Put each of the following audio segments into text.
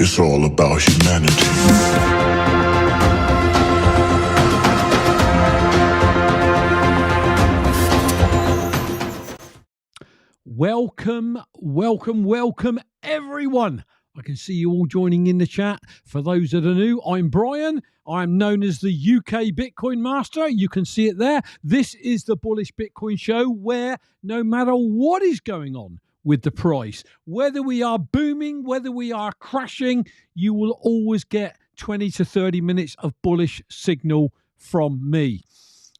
It's all about humanity. Welcome everyone. I can see you all joining in the chat. For those that are new, I'm Brian. I'm known as the UKBitcoinMaster. You can see it there. This is the Bullish Bitcoin Show where no matter what is going on with the price, whether we are booming, whether we are crashing, you will always get 20 to 30 minutes of bullish signal from me.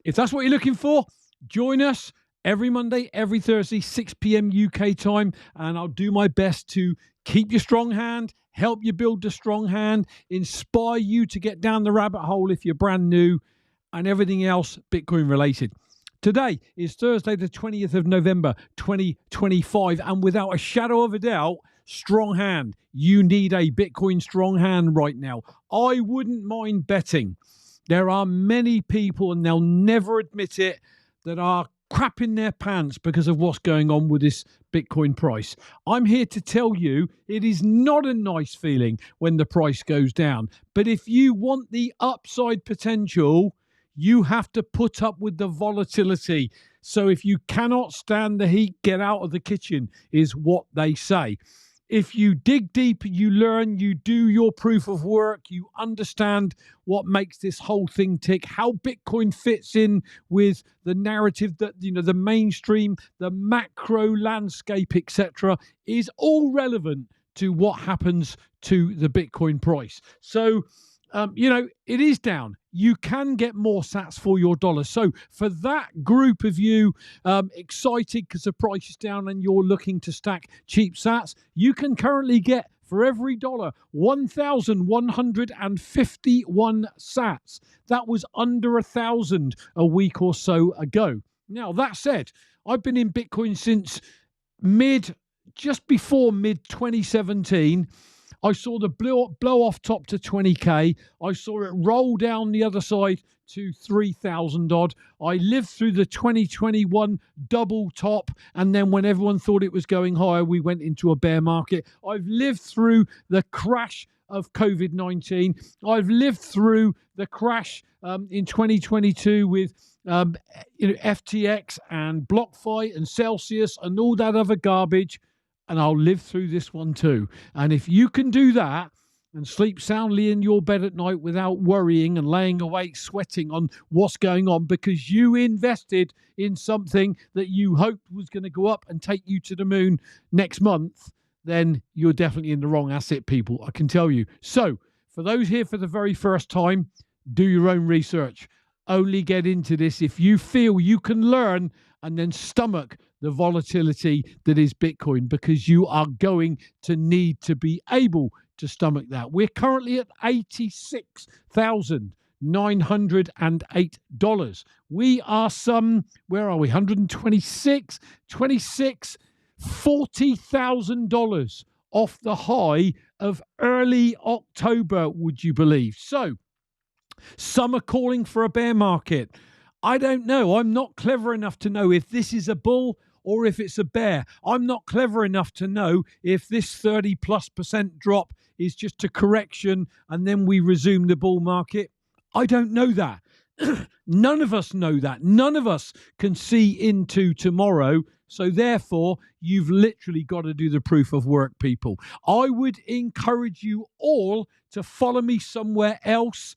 If that's what you're looking for, join us every Monday, every Thursday, 6 p.m. UK time, and I'll do my best to keep your strong hand, help you build the strong hand, inspire you to get down the rabbit hole if you're brand new, and everything else Bitcoin related. Today is Thursday, the 20th of November, 2025, and without a shadow of a doubt, strong hand. You need a Bitcoin strong hand right now. I wouldn't mind betting there are many people, and they'll never admit it, that are crapping their pants because of what's going on with this Bitcoin price. I'm here to tell you it is not a nice feeling when the price goes down. But if you want the upside potential, you have to put up with the volatility. So if you cannot stand the heat, get out of the kitchen, is what they say. If you dig deep, you learn, you do your proof of work, you understand what makes this whole thing tick, how Bitcoin fits in with the narrative that, the mainstream, the macro landscape, etc., is all relevant to what happens to the Bitcoin price. So, it is down. You can get more sats for your dollar. So for that group of you excited because the price is down and you're looking to stack cheap sats, you can currently get for every dollar 1,151 sats. That was under 1,000 a week or so ago. Now, that said, I've been in Bitcoin since just before mid 2017. I saw the blow off top to 20k. I saw it roll down the other side to 3,000 odd. I lived through the 2021 double top, and then when everyone thought it was going higher, we went into a bear market. I've lived through the crash of COVID-19. I've lived through the crash in 2022 with FTX and BlockFi and Celsius and all that other garbage. And I'll live through this one too. And if you can do that and sleep soundly in your bed at night without worrying and laying awake sweating on what's going on because you invested in something that you hoped was going to go up and take you to the moon next month, then you're definitely in the wrong asset, people, I can tell you. So for those here for the very first time, do your own research. Only get into this if you feel you can learn and then stomach the volatility that is Bitcoin, because you are going to need to be able to stomach that. We're currently at $86,908. We are where are we? 126, 26, $40,000 off the high of early October, would you believe? So some are calling for a bear market. I don't know. I'm not clever enough to know if this is a bull or if it's a bear. I'm not clever enough to know if this 30+% drop is just a correction and then we resume the bull market. I don't know that. None of us know that. None of us can see into tomorrow. So therefore, you've literally got to do the proof of work, people. I would encourage you all to follow me somewhere else.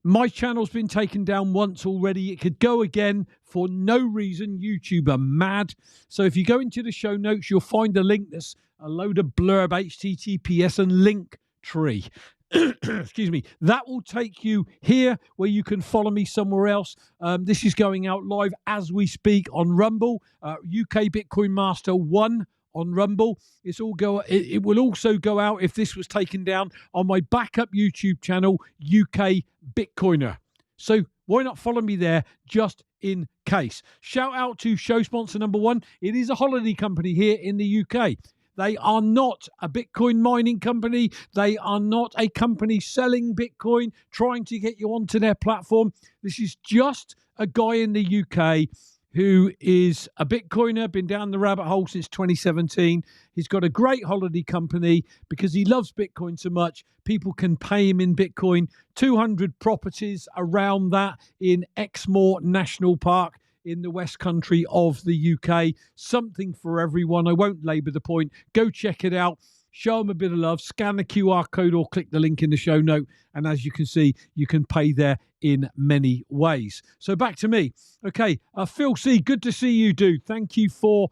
My channel's been taken down once already. It could go again for no reason. YouTube are mad. So if you go into the show notes, you'll find a link that's a load of blurb, HTTPS and link tree. Excuse me. That will take you here where you can follow me somewhere else. This is going out live as we speak on Rumble, UKBitcoinMaster 1. On Rumble. It will also go out if this was taken down on my backup YouTube channel, UK Bitcoiner. So why not follow me there just in case? Shout out to show sponsor number 1. It is a holiday company here in the UK. They are not a Bitcoin mining company. They are not a company selling Bitcoin, trying to get you onto their platform. This is just a guy in the UK who is a Bitcoiner, been down the rabbit hole since 2017. He's got a great holiday company because he loves Bitcoin so much. People can pay him in Bitcoin. 200 properties around that in Exmoor National Park in the West Country of the UK. Something for everyone. I won't labour the point. Go check it out. Show them a bit of love. Scan the QR code or click the link in the show note. And as you can see, you can pay there in many ways. So back to me. Okay, Phil C., good to see you, dude. Thank you for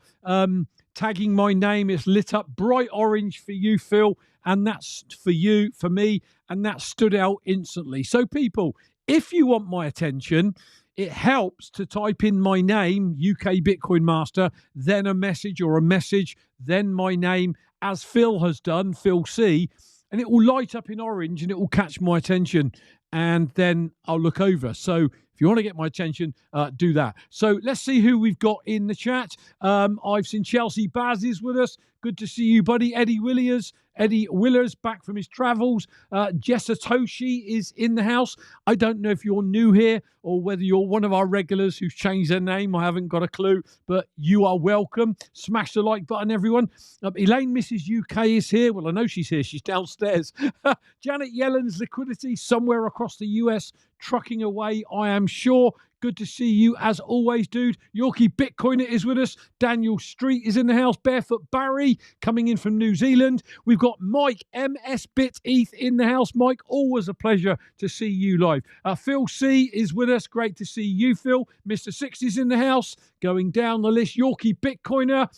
tagging my name. It's lit up bright orange for you, Phil. And that's for you, for me. And that stood out instantly. So people, if you want my attention, it helps to type in my name, UKBitcoinMaster, then a message, then my name, as Phil has done, Phil C, and it will light up in orange and it will catch my attention, and then I'll look over. So if you want to get my attention, do that. So let's see who we've got in the chat. I've seen Chelsea Baz is with us. Good to see you, buddy. Eddie Willers back from his travels. Jessa Toshi is in the house. I don't know if you're new here or whether you're one of our regulars who's changed their name. I haven't got a clue, but you are welcome. Smash the like button, everyone. Elaine Mrs. UK is here. Well, I know she's here. She's downstairs. Janet Yellen's liquidity somewhere across the US, trucking away, I am sure. Good to see you as always, dude. Yorkie Bitcoiner is with us. Daniel Street is in the house. Barefoot Barry coming in from New Zealand. We've got Mike MS Bit ETH in the house. Mike, always a pleasure to see you live. Phil C is with us. Great to see you, Phil. Mr. Six is in the house. Going down the list. Yorkie Bitcoiner.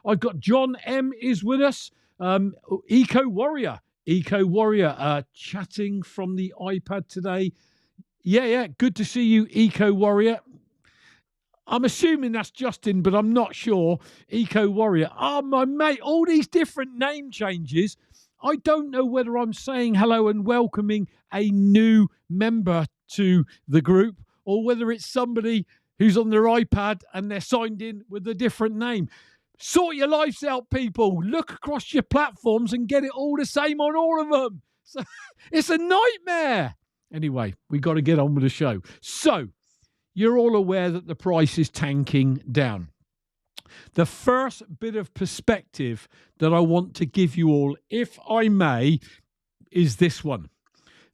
I've got John M is with us. Eco Warrior, chatting from the iPad today. Yeah, good to see you, Eco Warrior. I'm assuming that's Justin, but I'm not sure. Eco Warrior. Oh, my mate, all these different name changes. I don't know whether I'm saying hello and welcoming a new member to the group or whether it's somebody who's on their iPad and they're signed in with a different name. Sort your lives out, people. Look across your platforms and get it all the same on all of them. So, it's a nightmare. Anyway, we got to get on with the show. So, you're all aware that the price is tanking down. The first bit of perspective that I want to give you all, if I may, is this one.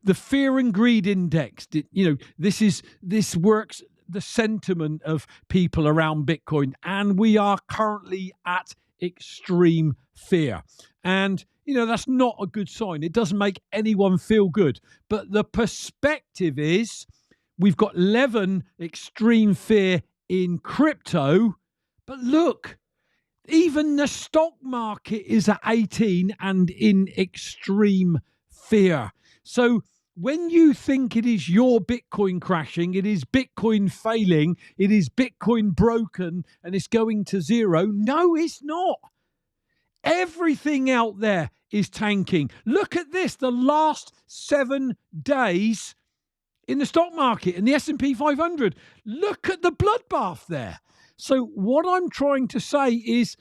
The fear and greed index. This works the sentiment of people around Bitcoin, and we are currently at extreme fear. And that's not a good sign. It doesn't make anyone feel good. But the perspective is we've got 11 extreme fear in crypto. But look, even the stock market is at 18 and in extreme fear. So when you think it is your Bitcoin crashing, it is Bitcoin failing, it is Bitcoin broken and it's going to zero. No, it's not. Everything out there is tanking. Look at this, the last 7 days in the stock market, in the S&P 500. Look at the bloodbath there. So what I'm trying to say is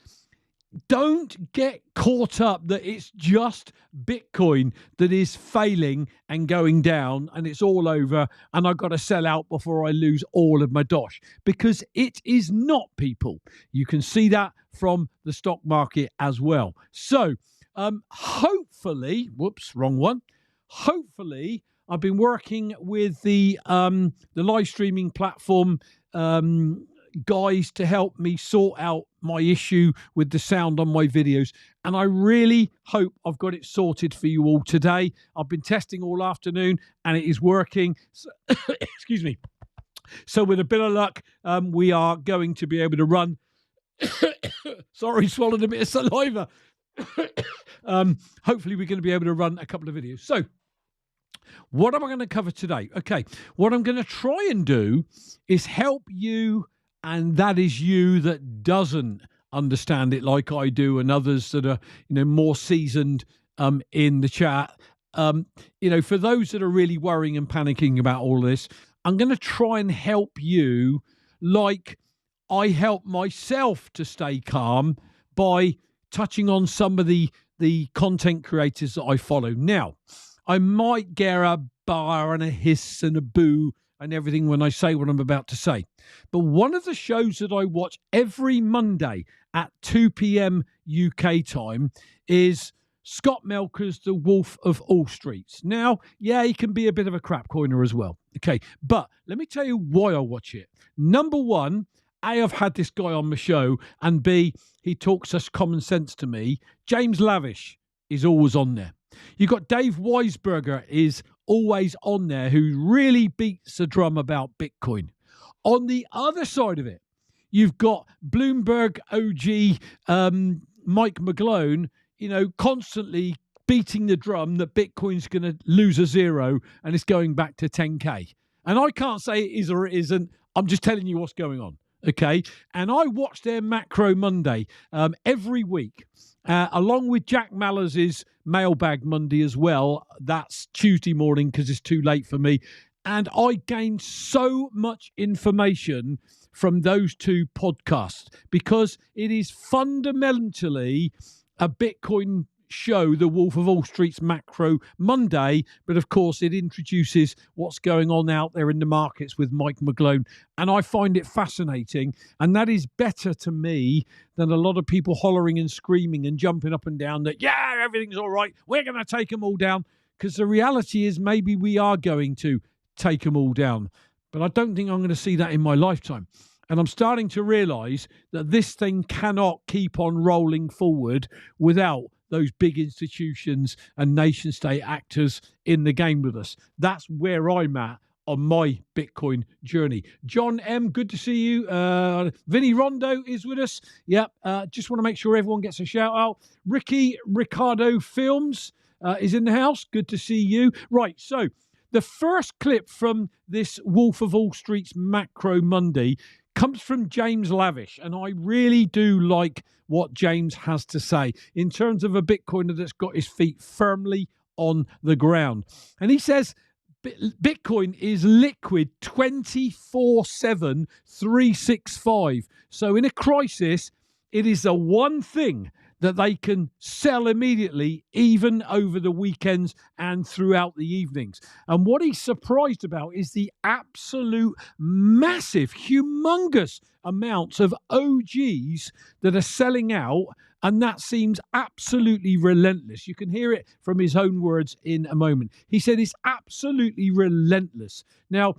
don't get caught up that it's just Bitcoin that is failing and going down and it's all over and I've got to sell out before I lose all of my dosh, because it is not, people. You can see that from the stock market as well. So hopefully, hopefully I've been working with the live streaming platform guys to help me sort out my issue with the sound on my videos, and I really hope I've got it sorted for you all today. I've been testing all afternoon and it is working. So, excuse me. So with a bit of luck, we are going to be able to run sorry, swallowed a bit of saliva. Hopefully we're going to be able to run a couple of videos. So what am I going to cover today? Okay, what I'm going to try and do is help you, and that is you that doesn't understand it like I do, and others that are more seasoned in the chat. For those that are really worrying and panicking about all this, I'm going to try and help you like I help myself to stay calm by touching on some of the content creators that I follow. Now, I might get a bar and a hiss and a boo and everything when I say what I'm about to say. But one of the shows that I watch every Monday at 2 p.m. UK time is Scott Melker's The Wolf of All Streets. Now, yeah, he can be a bit of a crap coiner as well. Okay, but let me tell you why I watch it. Number one, A, I've had this guy on my show, and B, he talks such common sense to me. James Lavish is always on there. You've got Dave Weisberger is always on there, who really beats the drum about Bitcoin. On the other side of it, you've got Bloomberg OG Mike McGlone, constantly beating the drum that Bitcoin's going to lose a zero and it's going back to 10K. And I can't say it is or it isn't. I'm just telling you what's going on. Okay. And I watch their Macro Monday every week, along with Jack Mallers' Mailbag Monday as well. That's Tuesday morning because it's too late for me. And I gained so much information from those two podcasts because it is fundamentally a Bitcoin show, The Wolf of All Street's Macro Monday, but of course it introduces what's going on out there in the markets with Mike McGlone, and I find it fascinating, and that is better to me than a lot of people hollering and screaming and jumping up and down that, yeah, everything's all right, we're going to take them all down, because the reality is maybe we are going to take them all down, but I don't think I'm going to see that in my lifetime. And I'm starting to realise that this thing cannot keep on rolling forward without those big institutions and nation state actors in the game with us. That's where I'm at on my Bitcoin journey. John M., good to see you. Vinny Rondo is with us. Yep. Just want to make sure everyone gets a shout out. Ricardo Films is in the house. Good to see you. Right. So the first clip from this Wolf of All Street's Macro Monday comes from James Lavish, and I really do like what James has to say in terms of a Bitcoiner that's got his feet firmly on the ground. And he says Bitcoin is liquid 24/7, 365. So in a crisis, it is the one thing that they can sell immediately, even over the weekends and throughout the evenings. And what he's surprised about is the absolute massive, humongous amounts of OGs that are selling out, and that seems absolutely relentless. You can hear it from his own words in a moment. He said it's absolutely relentless. Now,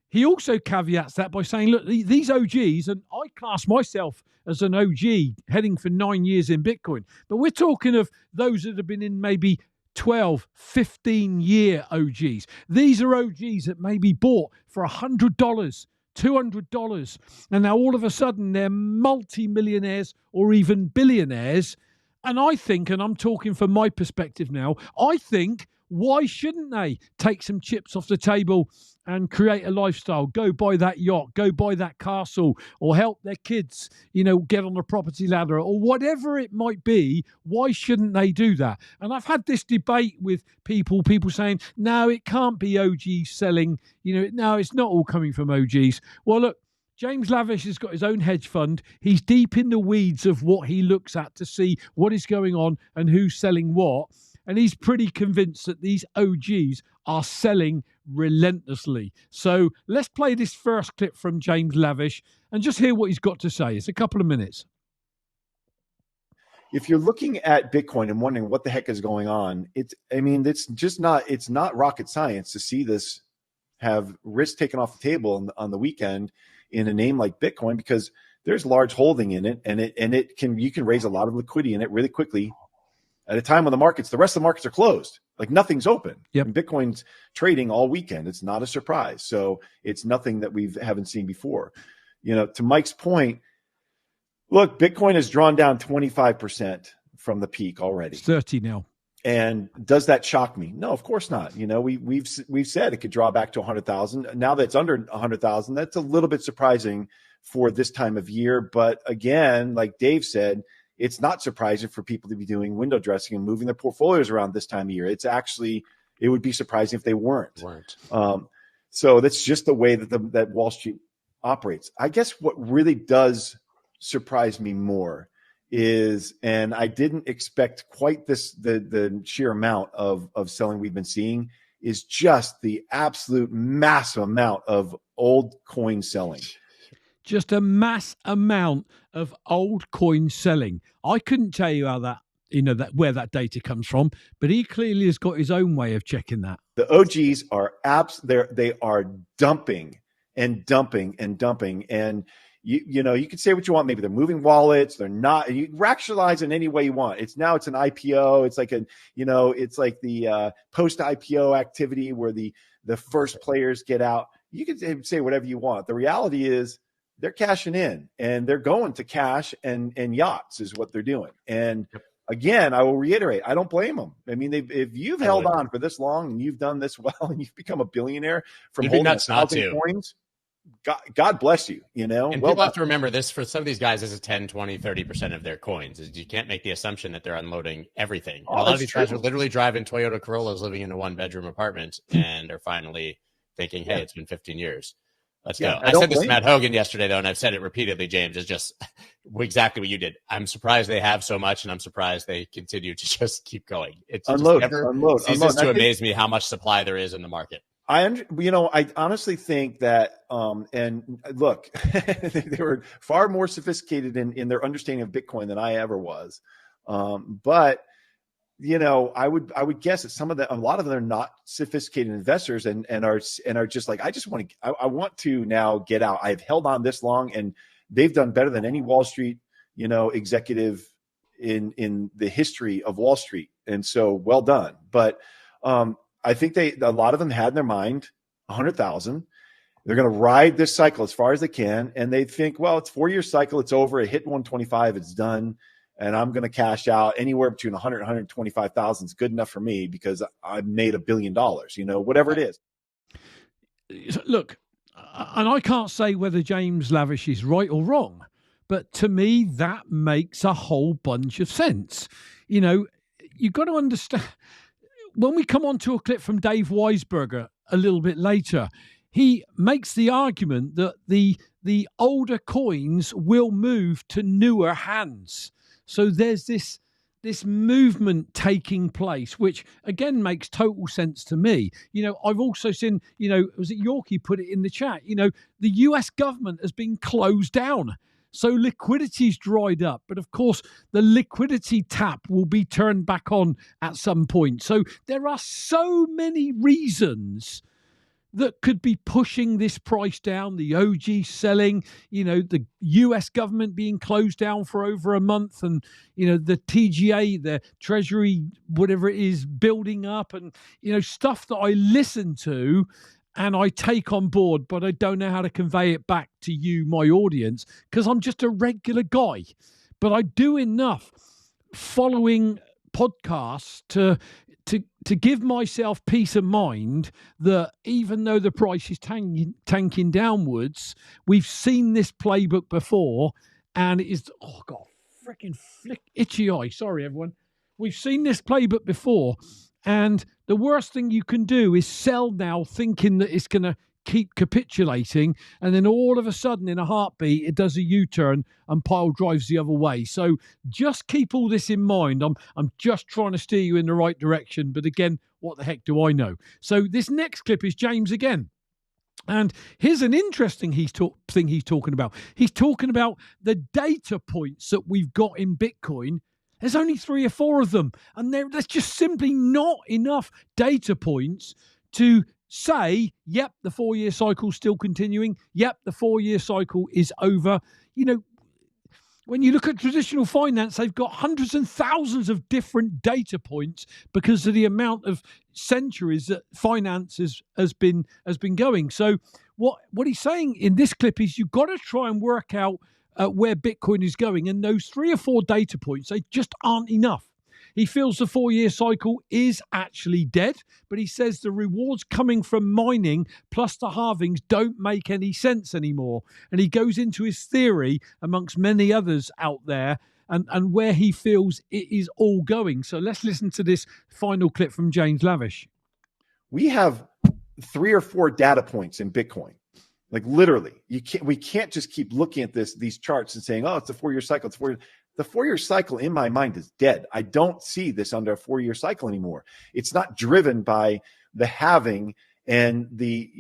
he also caveats that by saying, look, these OGs, and I class myself as an OG heading for 9 years in Bitcoin, but we're talking of those that have been in maybe 12, 15-year OGs. These are OGs that maybe bought for $100, $200, and now all of a sudden they're multi-millionaires or even billionaires. And I think, and I'm talking from my perspective now, I think, why shouldn't they take some chips off the table and create a lifestyle, go buy that yacht, go buy that castle, or help their kids, get on the property ladder, or whatever it might be? Why shouldn't they do that? And I've had this debate with people saying, no, it can't be OGs selling, no, it's not all coming from OGs. Well, look, James Lavish has got his own hedge fund. He's deep in the weeds of what he looks at to see what is going on and who's selling what. And he's pretty convinced that these OGs are selling relentlessly. So let's play this first clip from James Lavish and just hear what he's got to say. It's a couple of minutes. If you're looking at Bitcoin and wondering what the heck is going on, it's not rocket science to see this have risk taken off the table on the weekend in a name like Bitcoin, because there's large holding in it, and you can raise a lot of liquidity in it really quickly at a time when the rest of the markets are closed. Like nothing's open. Yep. And Bitcoin's trading all weekend. It's not a surprise. So it's nothing that we haven't seen before. To Mike's point, look, Bitcoin has drawn down 25% from the peak already. It's 30 now. And does that shock me? No, of course not. We've said it could draw back to 100,000. Now that it's under 100,000, that's a little bit surprising for this time of year. But again, like Dave said, it's not surprising for people to be doing window dressing and moving their portfolios around this time of year. It would be surprising if they weren't. So that's just the way that Wall Street operates. I guess what really does surprise me more is, and I didn't expect quite the sheer amount of selling we've been seeing, is just the absolute massive amount of old coin selling. Just a mass amount of old coin selling. I couldn't tell you how that, where that data comes from, but he clearly has got his own way of checking that. The OGs are they are dumping and dumping and dumping. And you can say what you want. Maybe they're moving wallets. They're not. You rationalize in any way you want. It's an IPO. It's like it's like the post IPO activity where the first players get out. You can say whatever you want. The reality is they're cashing in, and they're going to cash and yachts is what they're doing. And again, I will reiterate, I don't blame them. I mean, if you've held on for this long and you've done this well and you've become a billionaire from holding 1,000 coins, God bless you, And people have to remember this for some of these guys, this is 10, 20, 30% of their coins. You can't make the assumption that they're unloading everything. A lot of these guys are literally driving Toyota Corollas, living in a 1-bedroom apartment, and are finally thinking, hey, it's been 15 years. Let's go. I said this to Matt Hogan yesterday, though, and I've said it repeatedly, James, is just exactly what you did. I'm surprised they have so much, and I'm surprised they continue to just keep going. It's unload. Ceases to amaze me how much supply there is in the market. I honestly think that, and look, they were far more sophisticated in their understanding of Bitcoin than I ever was. But I would guess that a lot of them are not sophisticated investors and are just like, I want to now get out. I've held on this long, and they've done better than any Wall Street, executive in the history of Wall Street. And so well done. But, I think a lot of them had in their mind 100,000. They're going to ride this cycle as far as they can. And they think, well, it's a 4-year cycle. It's over. It hit 125. It's done. And I'm going to cash out anywhere between 100 and 125,000 is good enough for me because I made $1 billion, whatever it is. Look, and I can't say whether James Lavish is right or wrong, but to me, that makes a whole bunch of sense. You've got to understand. When we come on to a clip from Dave Weisberger a little bit later, he makes the argument that the older coins will move to newer hands. So there's this movement taking place, which again makes total sense to me. I've also seen, was it Yorkie put it in the chat? The US government has been closed down. So liquidity's dried up. But of course, the liquidity tap will be turned back on at some point. So there are so many reasons that could be pushing this price down. The OG selling, the US government being closed down for over a month, and, the TGA, the Treasury, whatever it is, building up, and, stuff that I listen to and I take on board, but I don't know how to convey it back to you, my audience, because I'm just a regular guy. But I do enough following podcasts to give myself peace of mind that even though the price is tanking downwards, we've seen this playbook before, and it is, oh God, freaking itchy eye. Sorry, everyone. We've seen this playbook before, and the worst thing you can do is sell now thinking that it's going to keep capitulating, and then all of a sudden in a heartbeat it does a U-turn and pile drives the other way. So just keep all this in mind. I'm just trying to steer you in the right direction, but again, what the heck do I know? So this next clip is James again. And here's an interesting thing he's talking about. He's talking about the data points that we've got in Bitcoin. There's only 3 or 4 of them. And there's just simply not enough data points to say, yep, the 4-year cycle's still continuing. Yep, the 4-year cycle is over. When you look at traditional finance, they've got hundreds and thousands of different data points because of the amount of centuries that finance has been going. So what he's saying in this clip is you've got to try and work out where Bitcoin is going, and those 3 or 4 data points, they just aren't enough. He feels the 4-year cycle is actually dead, but he says the rewards coming from mining plus the halvings don't make any sense anymore. And he goes into his theory, amongst many others out there, and where he feels it is all going. So let's listen to this final clip from James Lavish. We have 3 or 4 data points in Bitcoin. Like literally, we can't just keep looking at these charts and saying, oh, it's a 4-year cycle. It's 4 years. The 4-year cycle in my mind is dead. I don't see this under a 4-year cycle anymore. It's not driven by the halving and the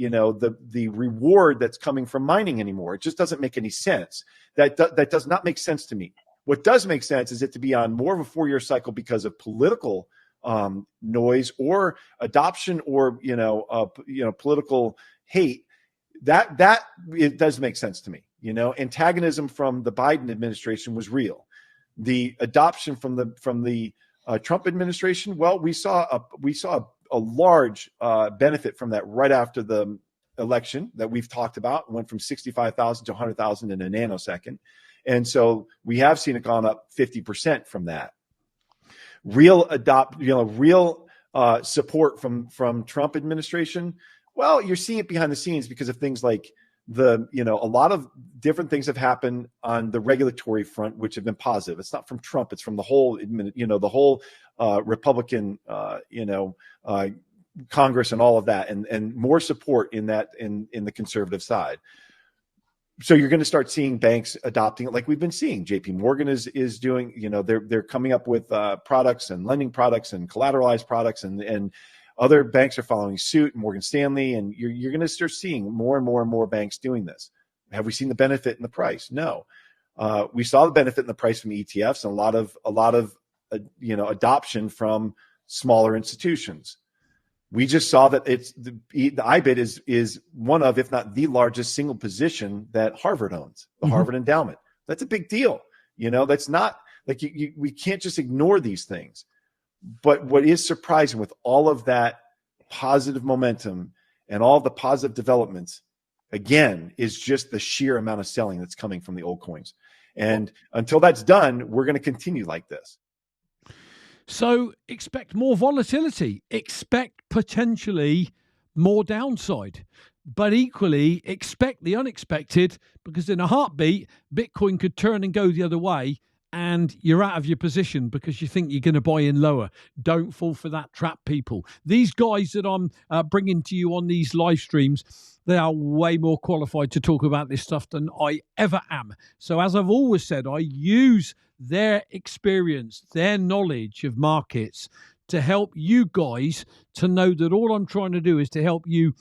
reward that's coming from mining anymore. It just doesn't make any sense. That does not make sense to me. What does make sense is it to be on more of a 4-year cycle because of political noise or adoption or political hate. That it does make sense to me. Antagonism from the Biden administration was real. The adoption from the Trump administration, well, we saw a large benefit from that right after the election that we've talked about. It went from 65,000 to 100,000 in a nanosecond. And so we have seen it gone up 50% from that. Real support from Trump administration. Well, you're seeing it behind the scenes because of things like a lot of different things have happened on the regulatory front, which have been positive. It's not from Trump; it's from the whole, the whole Republican, Congress and all of that, and more support in that in the conservative side. So you're going to start seeing banks adopting it, like we've been seeing. JP Morgan is doing. They're coming up with products and lending products and collateralized products, and other banks are following suit, Morgan Stanley, and you're going to start seeing more and more and more banks doing this. Have we seen the benefit in the price? No. We saw the benefit in the price from ETFs and a lot of adoption from smaller institutions. We just saw that the IBIT is one of, if not the largest single position that Harvard owns, the Harvard Endowment. That's a big deal. That's not like we can't just ignore these things. But what is surprising with all of that positive momentum and all the positive developments, again, is just the sheer amount of selling that's coming from the old coins. And until that's done, we're going to continue like this. So expect more volatility, expect potentially more downside, but equally expect the unexpected, because in a heartbeat, Bitcoin could turn and go the other way and you're out of your position because you think you're going to buy in lower. Don't fall for that trap, people. These guys that I'm bringing to you on these live streams, they are way more qualified to talk about this stuff than I ever am. So as I've always said, I use their experience, their knowledge of markets to help you guys to know that all I'm trying to do is to help you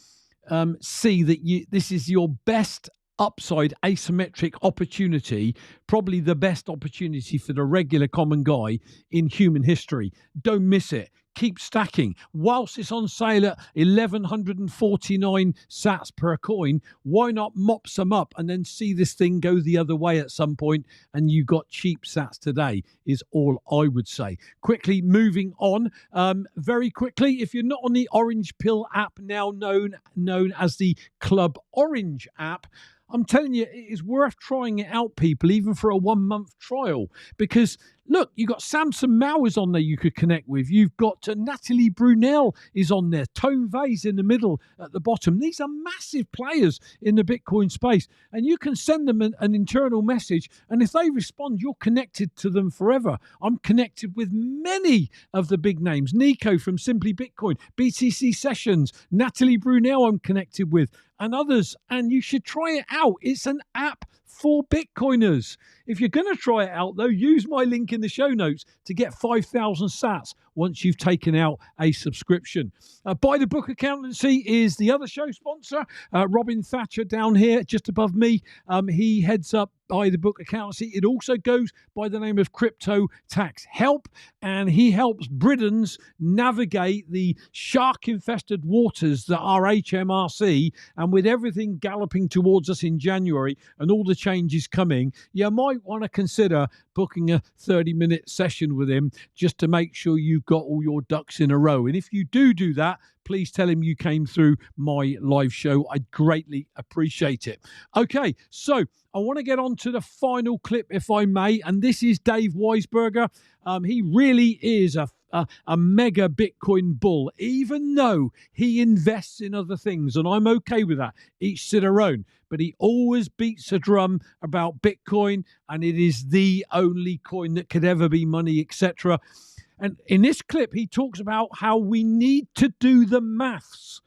see that this is your best upside asymmetric opportunity, probably the best opportunity for the regular common guy in human history. Don't miss it. Keep stacking. Whilst it's on sale at 1,149 sats per coin, why not mop some up and then see this thing go the other way at some point and you got cheap sats today, is all I would say. Quickly moving on, very quickly, if you're not on the Orange Pill app, now known as the Club Orange app, I'm telling you, it is worth trying it out, people, even for a 1-month trial. Because, look, you've got Samson Mowers on there you could connect with. You've got Natalie Brunel is on there. Tone Vay's in the middle at the bottom. These are massive players in the Bitcoin space. And you can send them an internal message. And if they respond, you're connected to them forever. I'm connected with many of the big names. Nico from Simply Bitcoin, BTC Sessions, Natalie Brunel I'm connected with, and others. And you should try it out. It's an app for Bitcoiners. If you're going to try it out, though, use my link in the show notes to get 5,000 sats once you've taken out a subscription. By the Book Accountancy is the other show sponsor. Robin Thatcher down here, just above me. He heads up By the Book Accountancy. It also goes by the name of Crypto Tax Help, and he helps Britons navigate the shark-infested waters that are HMRC. And with everything galloping towards us in January and all the changes coming, you might want to consider booking a 30-minute session with him just to make sure you've got all your ducks in a row. And if you do that, please tell him you came through my live show. I'd greatly appreciate it. Okay, so I want to get on to the final clip, if I may, and this is Dave Weisberger. He really is a mega Bitcoin bull, even though he invests in other things, and I'm okay with that. Each to their own. But he always beats a drum about Bitcoin, and it is the only coin that could ever be money, etc. And in this clip, he talks about how we need to do the math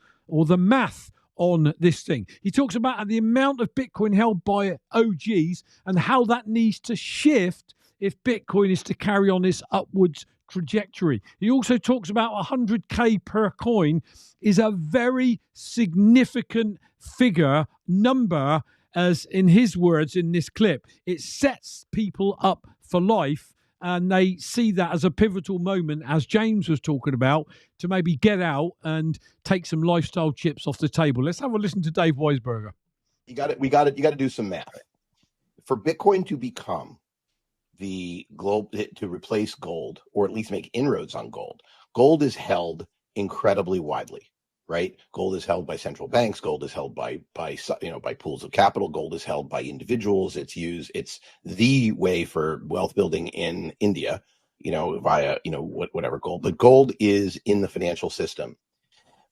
on this thing. He talks about the amount of Bitcoin held by OGs and how that needs to shift if Bitcoin is to carry on this upwards trajectory. He also talks about 100K per coin is a very significant number, as in his words in this clip. It sets people up for life, and they see that as a pivotal moment, as James was talking about, to maybe get out and take some lifestyle chips off the table. Let's have a listen to Dave Weisberger. You got to do some math. For Bitcoin to become the global, to replace gold, or at least make inroads on gold, gold is held incredibly widely, right? Gold is held by central banks. Gold is held by pools of capital. Gold is held by individuals. It's the way for wealth building in India, via, whatever gold. But gold is in the financial system.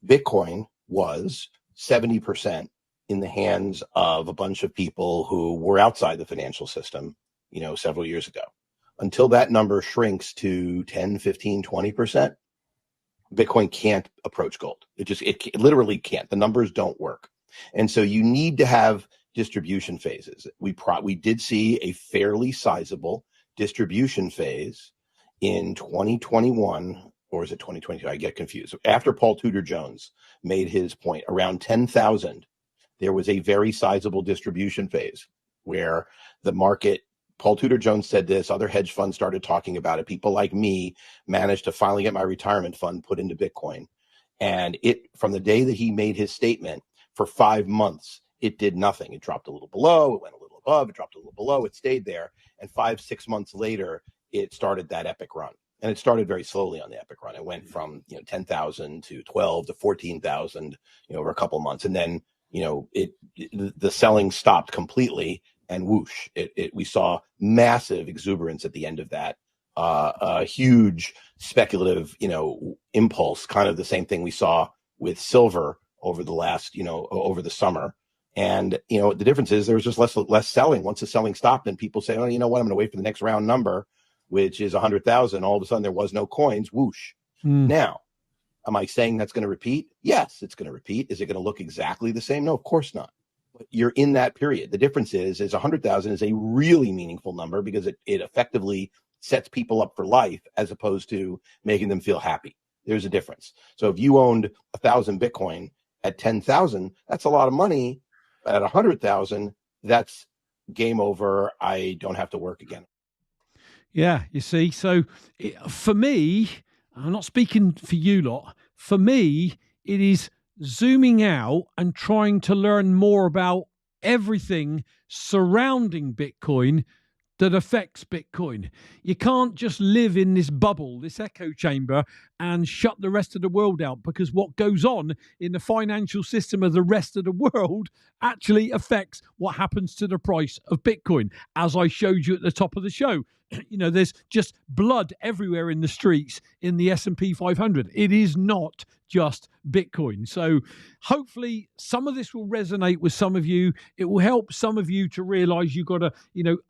Bitcoin was 70% in the hands of a bunch of people who were outside the financial system, several years ago. Until that number shrinks to 10, 15, 20%, Bitcoin can't approach gold. It literally can't. The numbers don't work. And so you need to have distribution phases. We did see a fairly sizable distribution phase in 2021, or is it 2022? I get confused. After Paul Tudor Jones made his point, around 10,000, there was a very sizable distribution phase where the market, Paul Tudor Jones said this, other hedge funds started talking about it. People like me managed to finally get my retirement fund put into Bitcoin. And from the day that he made his statement, for 5 months, it did nothing. It dropped a little below, it went a little above, it dropped a little below, it stayed there. And 5-6 months later, it started that epic run. And it started very slowly on the epic run. It went from 10,000 to 12 to 14,000, over a couple of months. And then, the selling stopped completely, and whoosh, we saw massive exuberance at the end of that, a huge speculative, impulse, kind of the same thing we saw with silver over the last, over the summer. And, the difference is there was just less selling. Once the selling stopped, and people say, oh, you know what, I'm going to wait for the next round number, which is 100,000. All of a sudden there was no coins, whoosh. Now, am I saying that's going to repeat? Yes, it's going to repeat. Is it going to look exactly the same? No, of course not. But you're in that period. The difference is 100,000 is a really meaningful number because it effectively sets people up for life as opposed to making them feel happy. There's a difference. So if you owned 1,000 Bitcoin at 10,000, that's a lot of money. At 100,000, that's game over. I don't have to work again. Yeah, you see. So for me, I'm not speaking for you lot. For me, it is zooming out and trying to learn more about everything surrounding Bitcoin that affects Bitcoin. You can't just live in this bubble, this echo chamber, and shut the rest of the world out, because what goes on in the financial system of the rest of the world actually affects what happens to the price of Bitcoin. As I showed you at the top of the show, there's just blood everywhere in the streets in the S&P 500. It is not just Bitcoin. So hopefully some of this will resonate with some of you. It will help some of you to realize you've got to,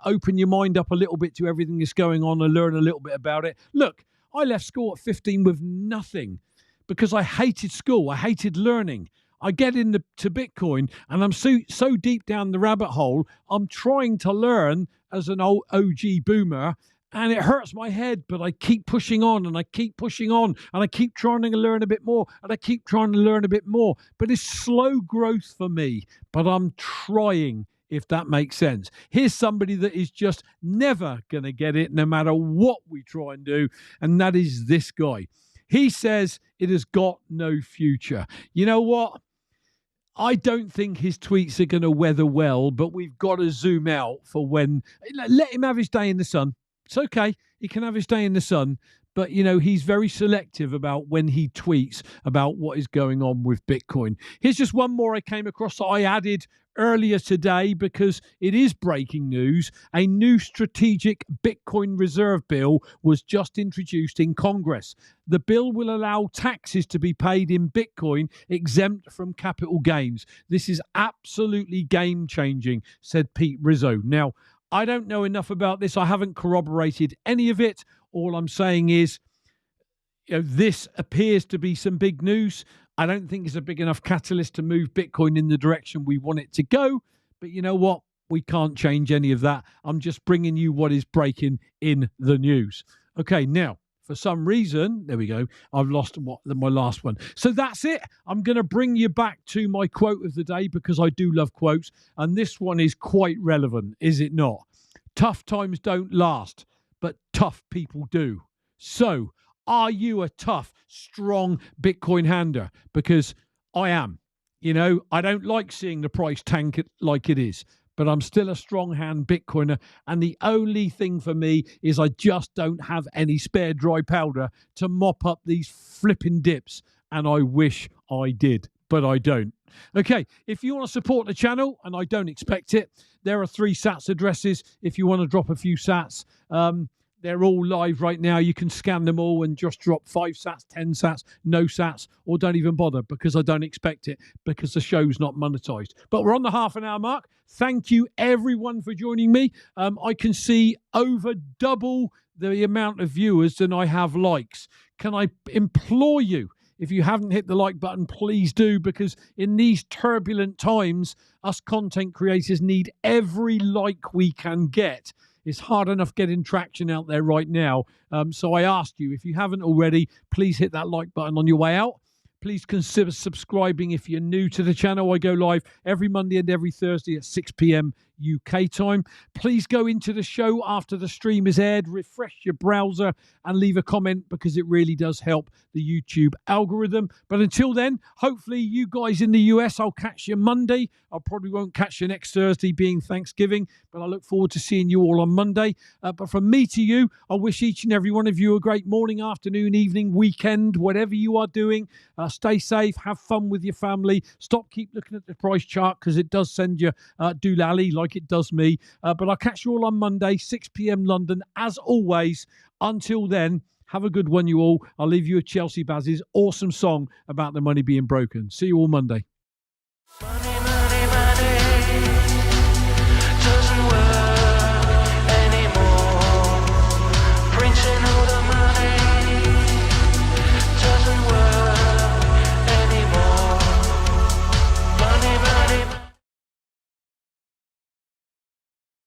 open your mind up a little bit to everything that's going on and learn a little bit about it. Look, I left school at 15 with nothing because I hated school. I hated learning. I get into Bitcoin and I'm so deep down the rabbit hole, I'm trying to learn as an old OG boomer, and it hurts my head, but I keep pushing on and I keep pushing on and I keep trying to learn a bit more and I keep trying to learn a bit more. But it's slow growth for me, but I'm trying, if that makes sense. Here's somebody that is just never going to get it no matter what we try and do, and that is this guy. He says it has got no future. You know what? I don't think his tweets are going to weather well, but we've got to zoom out for when. Let him have his day in the sun. It's okay. He can have his day in the sun. But, he's very selective about when he tweets about what is going on with Bitcoin. Here's just one more I came across that I added earlier today because it is breaking news. A new strategic Bitcoin reserve bill was just introduced in Congress. The bill will allow taxes to be paid in Bitcoin exempt from capital gains. This is absolutely game-changing, said Pete Rizzo. Now, I don't know enough about this. I haven't corroborated any of it. All I'm saying is, this appears to be some big news. I don't think it's a big enough catalyst to move Bitcoin in the direction we want it to go. But you know what? We can't change any of that. I'm just bringing you what is breaking in the news. Okay, now, for some reason, there we go, I've lost my last one. So that's it. I'm going to bring you back to my quote of the day because I do love quotes. And this one is quite relevant, is it not? Tough times don't last, but tough people do. So are you a tough, strong Bitcoin hander? Because I am. You know, I don't like seeing the price tank like it is, but I'm still a strong hand Bitcoiner. And the only thing for me is I just don't have any spare dry powder to mop up these flipping dips. And I wish I did, but I don't. Okay, if you want to support the channel, and I don't expect it, there are 3 Sats addresses if you want to drop a few Sats. They're all live right now. You can scan them all and just drop 5 Sats, 10 Sats, no Sats, or don't even bother because I don't expect it because the show's not monetized. But we're on the half an hour mark. Thank you, everyone, for joining me. I can see over double the amount of viewers than I have likes. Can I implore you, if you haven't hit the like button, please do, because in these turbulent times, us content creators need every like we can get. It's hard enough getting traction out there right now. So I asked you, if you haven't already, please hit that like button on your way out. Please consider subscribing if you're new to the channel. I go live every Monday and every Thursday at 6 p.m. UK time. Please go into the show after the stream is aired, refresh your browser and leave a comment because it really does help the YouTube algorithm. But until then, hopefully you guys in the US, I'll catch you Monday. I probably won't catch you next Thursday being Thanksgiving, but I look forward to seeing you all on Monday. But from me to you, I wish each and every one of you a great morning, afternoon, evening, weekend, whatever you are doing. Stay safe, have fun with your family. Keep looking at the price chart because it does send you doolally like it does me. But I'll catch you all on Monday, 6 p.m. London, as always. Until then, have a good one, you all. I'll leave you with Chelsea Baz's awesome song about the money being broken. See you all Monday.